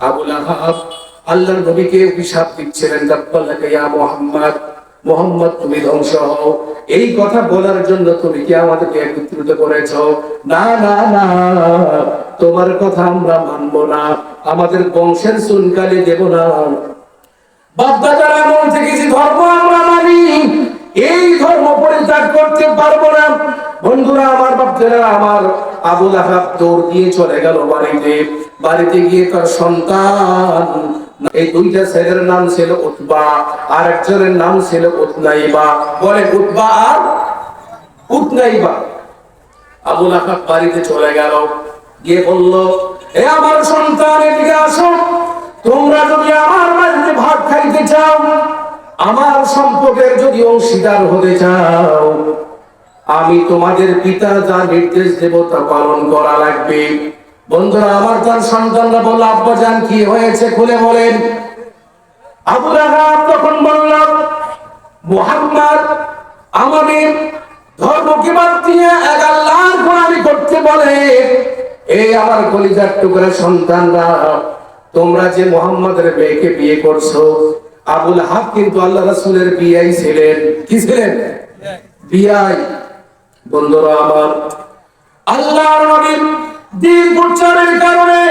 আবু লাহাব আল্লাহর নবীকে অভিশাপ দিচ্ছিলেন, তাব্বালাকা ইয়া মুহাম্মদ, মুহাম্মদ তুমি ধ্বংস হও। এই কথা বলার জন্য তুমি কি আমাদেরকে একত্রিত করেছো? না না না, তোমার কথা আমরা মানবো না, আমাদের বংশের চুনকালি দেব না। বাপ-দাদার আমল থেকে যে ধর্ম আমরা মানি, এই ধর্ম পরিত্যাগ করতে পারবো না। বন্ধুরা আমার, বাপ-দাদারা আমার, আবু লাহাব দৌড় দিয়ে চলে গেল বাড়িতে গিয়ে তার সন্তান, এই দুইটা ছেলের নাম ছিল উতবা, আর একজনের নাম ছিল উতনাইবা। বলে উতবা আর উতনাইবা। আবু লাহাব বাড়িতে চলে গেল, গিয়ে বলল, এ আমার সন্তান, এদিকে আসো। তোমরা যদি আমার বাড়িতে ভাত খাইতে চাও, আমার সম্পদের যদি অংশীদার হতে চাও, আমি তোমাদের পিতা যা নির্দেশ দেব তা পালন করা লাগবে। বন্ধুরা আমার, তার সন্তানরা বলল, আব্বা জান কি হয়েছে খুলে বলেন। আবু লাহাব তখন বলল, মুহাম্মদ আমাদের ধর্মকে বাদ দিয়ে এক আল্লাহর গোলামি করতে বলে। এই আমার কলিজার টুকরা সন্তানরা, তোমরা যে মুহাম্মাদের মেয়েকে বিয়ে করছো, আবু লাহাব কিন্তু আল্লাহ রাসূলের বিয়াই ছিলেন। কি ছিলেন? বিয়াই। বন্ধুরা আমার, আল্লাহর নবীর দ্বীন প্রচারের কারণে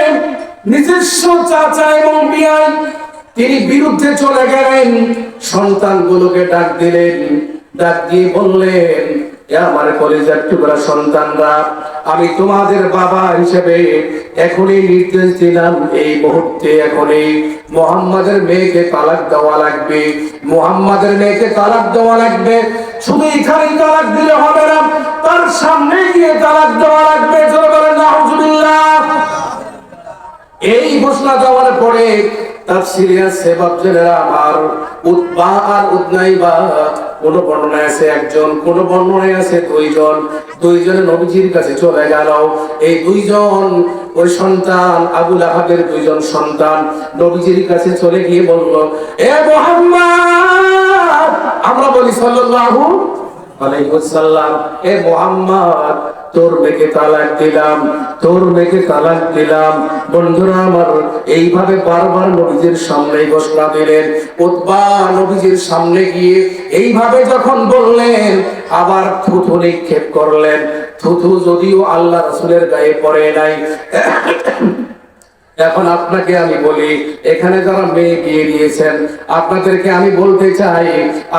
নিজস্ব চাচা এবং বিয়াই তিনি বিরুদ্ধে চলে গেলেন। সন্তানগুলোকে ডাক দিলেন, ডাক দিয়ে বললেন, আমার কলেজের টুকরা সন্তানরা, আমি তোমাদের বাবা হিসেবে এখনই নির্দেশ দিলাম, এই মুহূর্তে এখনই মুহাম্মাদের মেয়েকে তালাক দেওয়া লাগবে। মুহাম্মাদের মেয়েকে তালাক দেওয়া লাগবে। শুধু এখানেই তালাক দিলে হবে না, তার সামনে গিয়ে তালাক দেওয়া লাগবে। জোরে বলেন নাউজুবিল্লাহ। এই ঘোষণা দেওয়ার পরে তাফসীরে আছে, বাপজেরা আমার, উতবা আর উতনাইবা, কোন বর্ণনায় আছে একজন, কোন বর্ণনায় আছে দুইজন। দুইজনে নবীজির কাছে চলে গেল। এই দুইজন, ওই সন্তান আবু লাহাবের দুইজন সন্তান নবীজির কাছে চলে গিয়ে বলল, এ মুহাম্মদ, আমরা বলি সাল্লাল্লাহু আলাইহি ওয়াসাল্লাম, এ মুহাম্মদ, তোর মেয়েকে তালাক দিলাম, তোর মেয়েকে তালাক দিলাম। বন্ধুরা আমার, এইভাবে বারবার নবীজির সামনে ঘোষণা দিলেন। উতবা নবীজির সামনে গিয়ে এইভাবে যখন বললেন, আবার থুথু নিক্ষেপ করলেন। থুথু যদিও আল্লাহ রাসূলের গায়ে পড়ে নাই। এখন আপনাকে আমি বলি, এখানে যারা মেয়ে বিয়ে দিয়েছেন, আপনাদেরকে আমি বলতে চাই,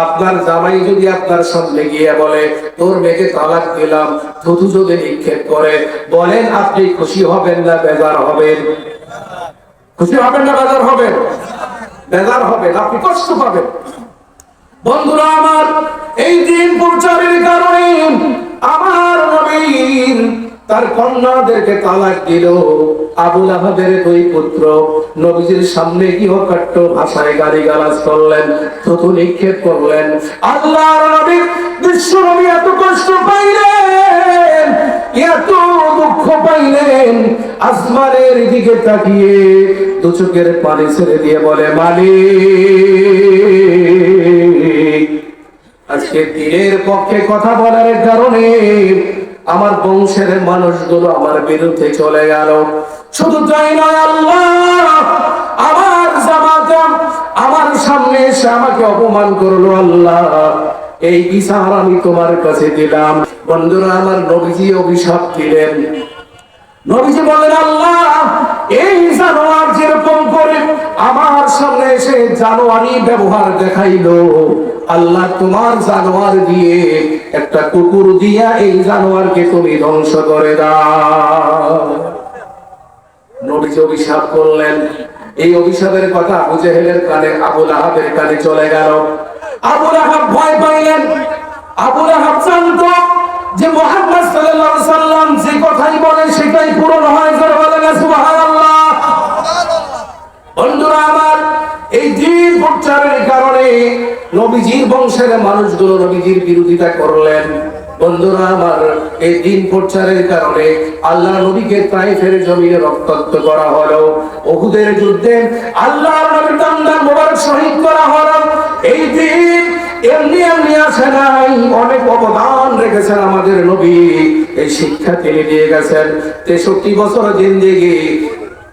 আপনার জামাই যদি আপনার সামনে গিয়ে বলে, তোর মেয়েকে তালাক দিলাম, থুথু যদি নিক্ষেপ করে, বলেন আপনি খুশি হবেন না বেজার হবেন? খুশি হবেন না বেজার হবেন? বেজার হবেন, আপনি কষ্ট পাবেন। বন্ধুরা আমার, এই দিন প্রচারের কারণে আমার নবীর তার কন্যাদেরকে তালাক দিল। আবু লাহাবের দুই পুত্র নবীজির সামনে গৃহকাট্য ভাষায় গালিগালাজ করলেন, থুথু নিক্ষেপ করলেন। আল্লাহর নবী, বিশ্ব নবী এত কষ্ট পাইলেন, এত দুঃখ পাইলেন, আসমানের দিকে তাকিয়ে দু চোখের পানি ছেড়ে দিয়ে বলে, মালিক, আজকে দিনের পক্ষে কথা বলার কারণে আমার বংশের মানুষগুলো আমার বিরুদ্ধে চলে গেল। শুধু তাই নয়, আল্লাহ আমার জামাতা আমার সামনে এসে আমাকে অপমান করলো। আল্লাহ, এই বিচার আমি তোমার কাছে দিলাম। বন্ধুরা আমার, নবীজি অভিশাপ দিলেন। নবীজি বলেন, আল্লাহ, এই জানোয়ার যেরকম করে আমার সামনে এসে জানোয়ারি ব্যবহার দেখাইলো, আল্লাহ তোমার জানোয়ার দিয়ে একটা কুকুর দিয়া এই জানোয়ারকে তুমি ধ্বংস করে দাও। নবীজি অভিশাপ করলেন। এই অভিশাপের কথা আবু জেহেলের কানে, আবু লাহাবের কানে চলে গেল। আবু লাহাব ভয় পাইলেন। আবু লাহাব জানতো যে মুহাম্মদ সাল্লাল্লাহু আলাইহি সাল্লাম যে কথাই বলেন সেটাই পূরণ হয়। জোরে বলেন সুবহানাল্লাহ। বন্ধুরা আমার, এই দিন প্রচারের কারণে নবীজির বংশের মানুষগুলো নবীজির বিরোধিতা করলেন। বন্ধুরা আমার, এই দিন প্রচারের কারণে আল্লাহ নবীকে তায়েফের জমিনে রক্তাক্ত করা হলো। উহুদের যুদ্ধে আল্লাহর নবীর দান্দার মোবারক শহীদ করা হলো। এই দিন এমনি এমনি আসে নাই, অনেক অবদান রেখেছেন আমাদের নবী। এই শিক্ষা তিনি দিয়ে গেছেন। 63 বছর জিন্দেগি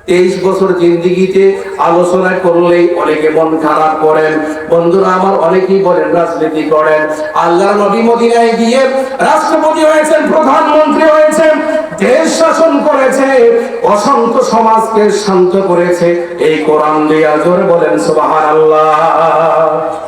23 বছর জিন্দেগিতে আলোচনা করলেই অনেকে মন খারাপ করেন। বন্ধুরা আমার, অনেকেই বলেন রাজনীতি করেন। আল্লাহর নবী মদিনায় গিয়ে রাষ্ট্রপতি হয়েছেন, প্রধানমন্ত্রী হয়েছেন, দেশ শাসন করেছে, অশান্ত সমাজকে শান্ত করেছে এই কোরআন দিয়া। জোরে বলেন সুবহানাল্লাহ।